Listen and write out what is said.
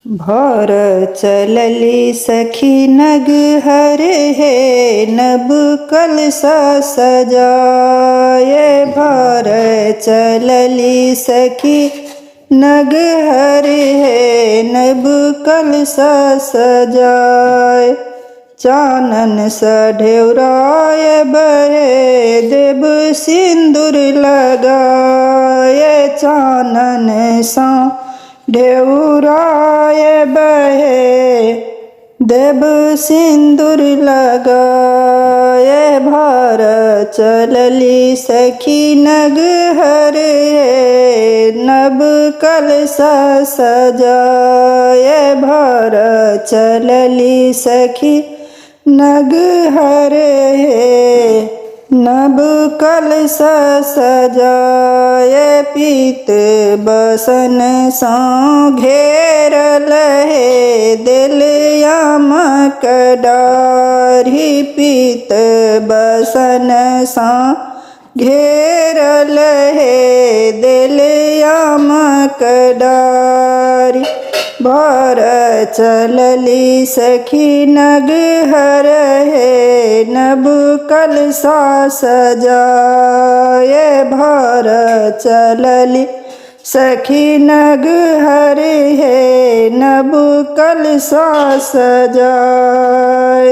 भर चलली सखी नग हर हे नब कलसा सजाए। भर चलली सखी नग हर हे नब कलसा सजाए। चानन सढेउराय बहे देव सिंदूर लगाए। चानन सा ढेउराय बहे देव सिंदूर लगाए। भार चलली सखी नग हर हे नब कलसा सजाए। भार चलली सखी नग हर हे नब कलसा सजाए। पीत बसन सा घेरल हे दिल यमक डारी। पीत बसन सा घेरल हे दिल यमक डारी। भर चलली सखी नग हर हे नब कलसा सजाए। भर चलली सखी नग हर हे नब कलसा सजाए।